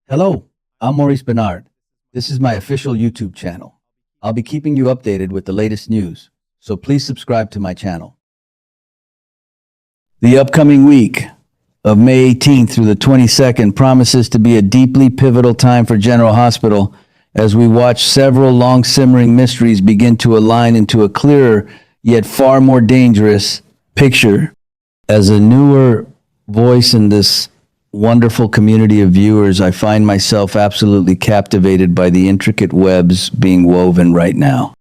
Hello, I'm Maurice Bernard. This is my official YouTube channel. I'll be keeping you updated with the latest news, so please subscribe to my channel. The upcoming week of May 18th through the 22nd promises to be a deeply pivotal time for General Hospital as we watch several long-simmering mysteries begin to align into a clearer yet far more dangerous picture. As a newer voice in this wonderful community of viewers, I find myself absolutely captivated by the intricate webs being woven right now.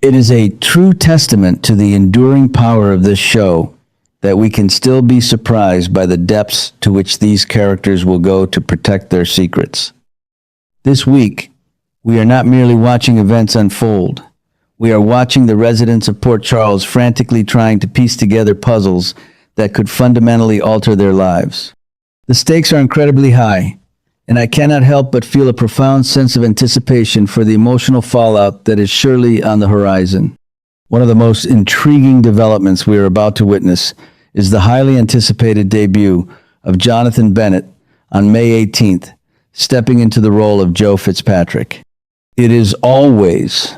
It is a true testament to the enduring power of this show that we can still be surprised by the depths to which these characters will go to protect their secrets. This week, we are not merely watching events unfold. We are watching the residents of Port Charles frantically trying to piece together puzzles that could fundamentally alter their lives. The stakes are incredibly high, and I cannot help but feel a profound sense of anticipation for the emotional fallout that is surely on the horizon. One of the most intriguing developments we are about to witness is the highly anticipated debut of Jonathan Bennett on May 18th, stepping into the role of Joe Fitzpatrick. It is always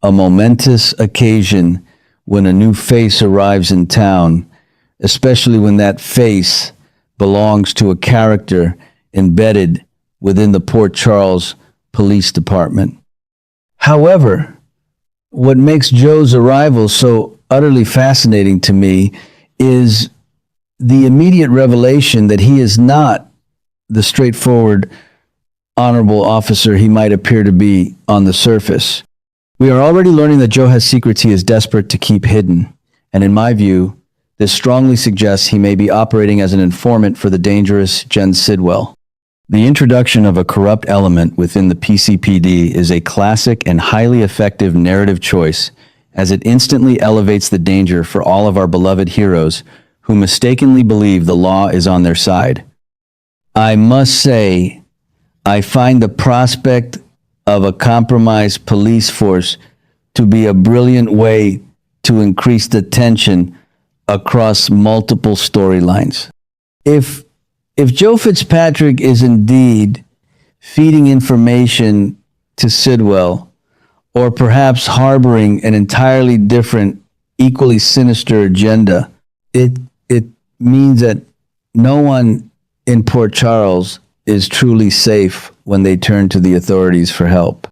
a momentous occasion when a new face arrives in town, especially when that face belongs to a character embedded within the Port Charles Police Department. However, what makes Joe's arrival so utterly fascinating to me is the immediate revelation that he is not the straightforward, honorable officer he might appear to be on the surface. We are already learning that Joe has secrets he is desperate to keep hidden, and in my view, this strongly suggests he may be operating as an informant for the dangerous Jen Sidwell. The introduction of a corrupt element within the PCPD is a classic and highly effective narrative choice, as it instantly elevates the danger for all of our beloved heroes who mistakenly believe the law is on their side. I must say, I find the prospect of a compromised police force to be a brilliant way to increase the tension across multiple storylines. If Joe Fitzpatrick is indeed feeding information to Sidwell, or perhaps harboring an entirely different, equally sinister agenda, it means that no one in Port Charles is truly safe when they turn to the authorities for help.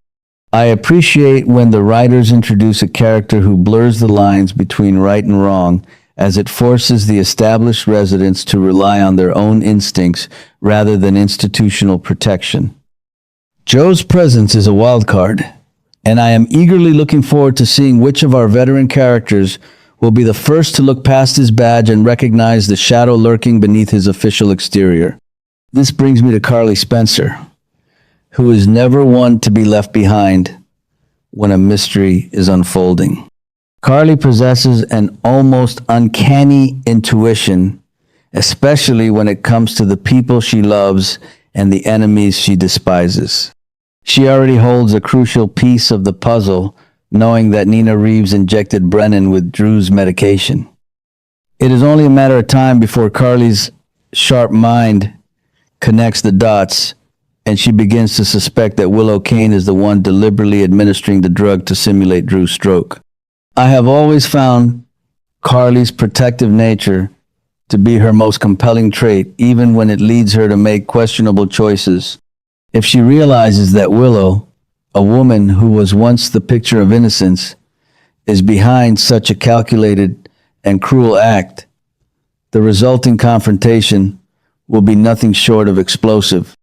I appreciate when the writers introduce a character who blurs the lines between right and wrong, as it forces the established residents to rely on their own instincts rather than institutional protection. Joe's presence is a wild card, and I am eagerly looking forward to seeing which of our veteran characters will be the first to look past his badge and recognize the shadow lurking beneath his official exterior. This brings me to Carly Spencer, who is never one to be left behind when a mystery is unfolding. Carly possesses an almost uncanny intuition, especially when it comes to the people she loves and the enemies she despises. She already holds a crucial piece of the puzzle, knowing that Nina Reeves injected Brennan with Drew's medication. It is only a matter of time before Carly's sharp mind connects the dots, and she begins to suspect that Willow Kane is the one deliberately administering the drug to simulate Drew's stroke. I have always found Carly's protective nature to be her most compelling trait, even when it leads her to make questionable choices. If she realizes that Willow, a woman who was once the picture of innocence, is behind such a calculated and cruel act, the resulting confrontation will be nothing short of explosive.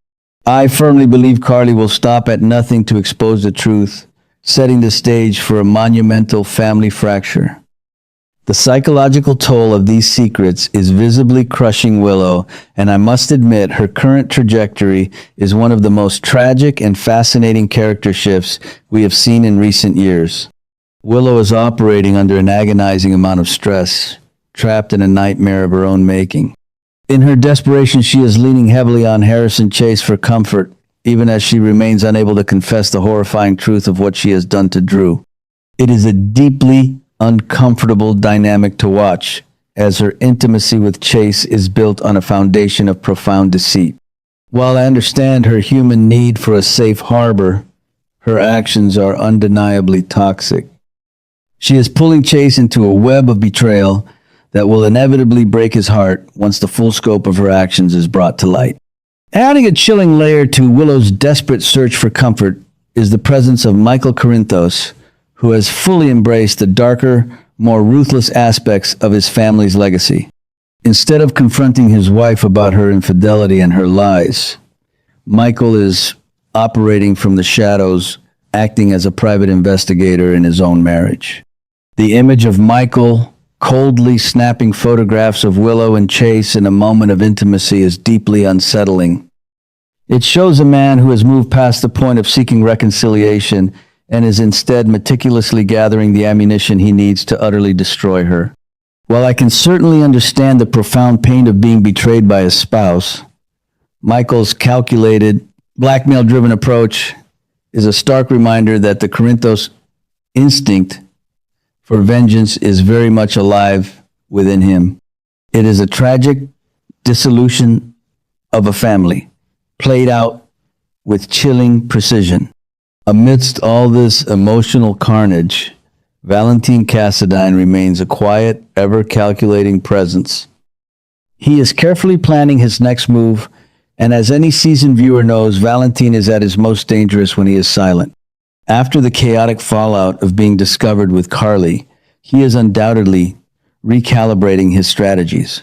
I firmly believe Carly will stop at nothing to expose the truth, setting the stage for a monumental family fracture. The psychological toll of these secrets is visibly crushing Willow, and I must admit her current trajectory is one of the most tragic and fascinating character shifts we have seen in recent years. Willow is operating under an agonizing amount of stress, trapped in a nightmare of her own making. In her desperation, she is leaning heavily on Harrison Chase for comfort, even as she remains unable to confess the horrifying truth of what she has done to Drew. It is a deeply uncomfortable dynamic to watch, as her intimacy with Chase is built on a foundation of profound deceit. While I understand her human need for a safe harbor, her actions are undeniably toxic. She is pulling Chase into a web of betrayal that will inevitably break his heart once the full scope of her actions is brought to light. Adding a chilling layer to Willow's desperate search for comfort is the presence of Michael Corinthos, who has fully embraced the darker, more ruthless aspects of his family's legacy. Instead of confronting his wife about her infidelity and her lies, Michael is operating from the shadows, acting as a private investigator in his own marriage. The image of Michael coldly snapping photographs of Willow and Chase in a moment of intimacy is deeply unsettling. It shows a man who has moved past the point of seeking reconciliation and is instead meticulously gathering the ammunition he needs to utterly destroy her. While I can certainly understand the profound pain of being betrayed by a spouse, Michael's calculated, blackmail-driven approach is a stark reminder that the Corinthos instinct for vengeance is very much alive within him. It is a tragic dissolution of a family, played out with chilling precision. Amidst all this emotional carnage, Valentin Cassadine remains a quiet, ever-calculating presence. He is carefully planning his next move, and as any seasoned viewer knows, Valentin is at his most dangerous when he is silent. After the chaotic fallout of being discovered with Carly, he is undoubtedly recalibrating his strategies.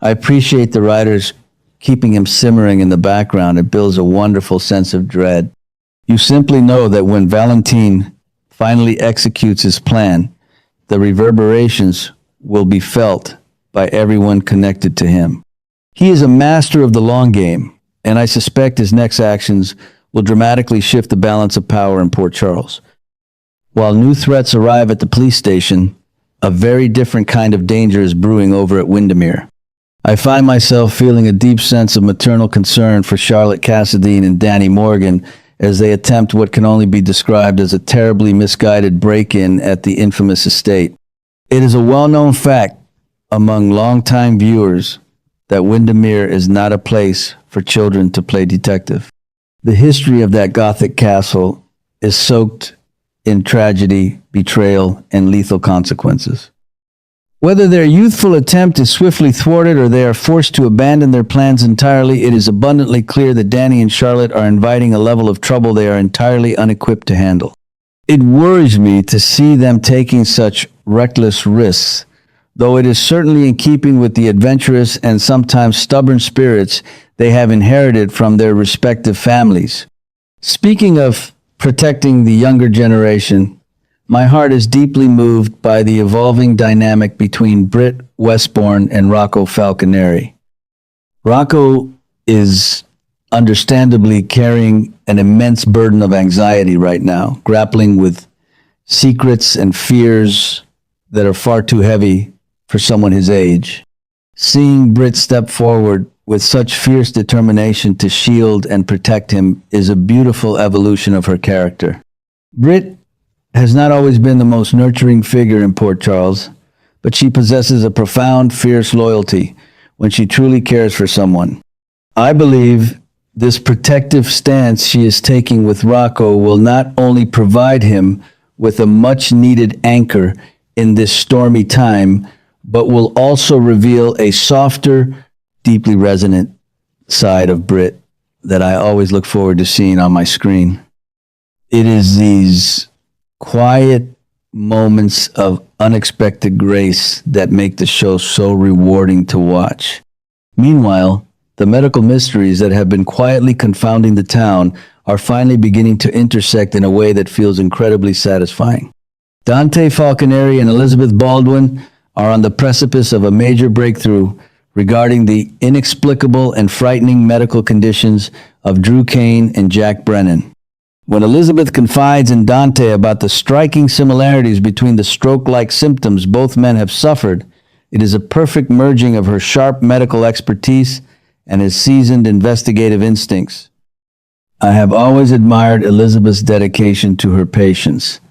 I appreciate the writers keeping him simmering in the background. It builds a wonderful sense of dread. You simply know that when Valentin finally executes his plan, the reverberations will be felt by everyone connected to him. He is a master of the long game, and I suspect his next actions will dramatically shift the balance of power in Port Charles. While new threats arrive at the police station, a very different kind of danger is brewing over at Windermere. I find myself feeling a deep sense of maternal concern for Charlotte Cassadine and Danny Morgan as they attempt what can only be described as a terribly misguided break-in at the infamous estate. It is a well-known fact among longtime viewers that Windermere is not a place for children to play detective. The history of that Gothic castle is soaked in tragedy, betrayal, and lethal consequences. Whether their youthful attempt is swiftly thwarted or they are forced to abandon their plans entirely, it is abundantly clear that Danny and Charlotte are inviting a level of trouble they are entirely unequipped to handle. It worries me to see them taking such reckless risks, though it is certainly in keeping with the adventurous and sometimes stubborn spirits they have inherited from their respective families. Speaking of protecting the younger generation, my heart is deeply moved by the evolving dynamic between Britt Westbourne and Rocco Falconeri. Rocco is understandably carrying an immense burden of anxiety right now, grappling with secrets and fears that are far too heavy for someone his age. Seeing Britt step forward with such fierce determination to shield and protect him is a beautiful evolution of her character. Britt has not always been the most nurturing figure in Port Charles, but she possesses a profound, fierce loyalty when she truly cares for someone. I believe this protective stance she is taking with Rocco will not only provide him with a much-needed anchor in this stormy time, but will also reveal a softer, deeply resonant side of Britt that I always look forward to seeing on my screen. It is these quiet moments of unexpected grace that make the show so rewarding to watch. Meanwhile, the medical mysteries that have been quietly confounding the town are finally beginning to intersect in a way that feels incredibly satisfying. Dante Falconeri and Elizabeth Baldwin are on the precipice of a major breakthrough regarding the inexplicable and frightening medical conditions of Drew Kane and Jack Brennan. When Elizabeth confides in Dante about the striking similarities between the stroke-like symptoms both men have suffered, it is a perfect merging of her sharp medical expertise and his seasoned investigative instincts. I have always admired Elizabeth's dedication to her patients.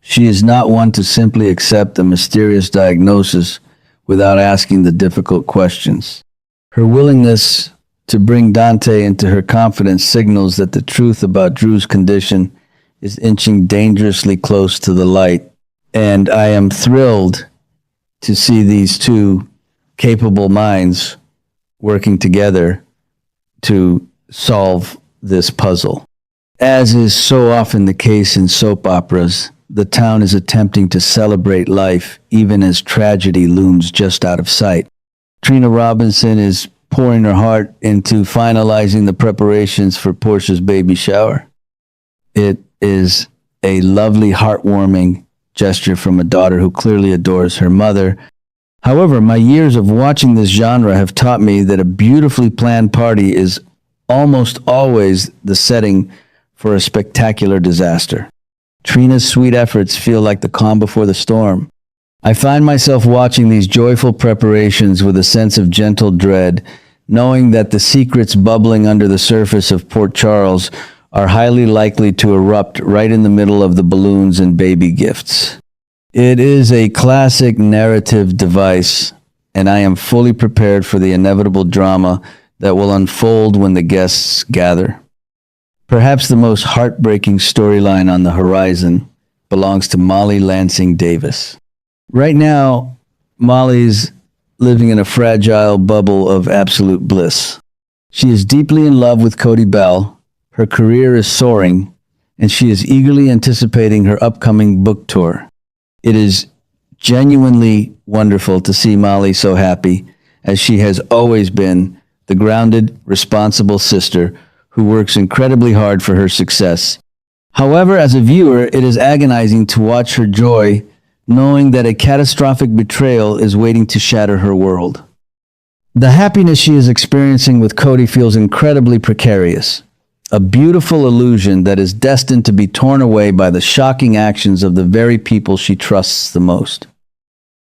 She is not one to simply accept a mysterious diagnosis without asking the difficult questions. Her willingness to bring Dante into her confidence signals that the truth about Drew's condition is inching dangerously close to the light. And I am thrilled to see these two capable minds working together to solve this puzzle. As is so often the case in soap operas, the town is attempting to celebrate life even as tragedy looms just out of sight. Trina Robinson is pouring her heart into finalizing the preparations for Portia's baby shower. It is a lovely, heartwarming gesture from a daughter who clearly adores her mother. However, my years of watching this genre have taught me that a beautifully planned party is almost always the setting for a spectacular disaster. Trina's sweet efforts feel like the calm before the storm. I find myself watching these joyful preparations with a sense of gentle dread, knowing that the secrets bubbling under the surface of Port Charles are highly likely to erupt right in the middle of the balloons and baby gifts. It is a classic narrative device, and I am fully prepared for the inevitable drama that will unfold when the guests gather. Perhaps the most heartbreaking storyline on the horizon belongs to Molly Lansing Davis. Right now, Molly's living in a fragile bubble of absolute bliss. She is deeply in love with Cody Bell, her career is soaring, and she is eagerly anticipating her upcoming book tour. It is genuinely wonderful to see Molly so happy, as she has always been the grounded, responsible sister who works incredibly hard for her success. However, as a viewer, it is agonizing to watch her joy, knowing that a catastrophic betrayal is waiting to shatter her world. The happiness she is experiencing with Cody feels incredibly precarious, a beautiful illusion that is destined to be torn away by the shocking actions of the very people she trusts the most.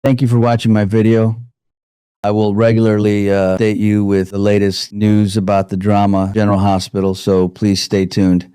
Thank you for watching my video. I will regularly update you with the latest news about the drama General Hospital, so please stay tuned.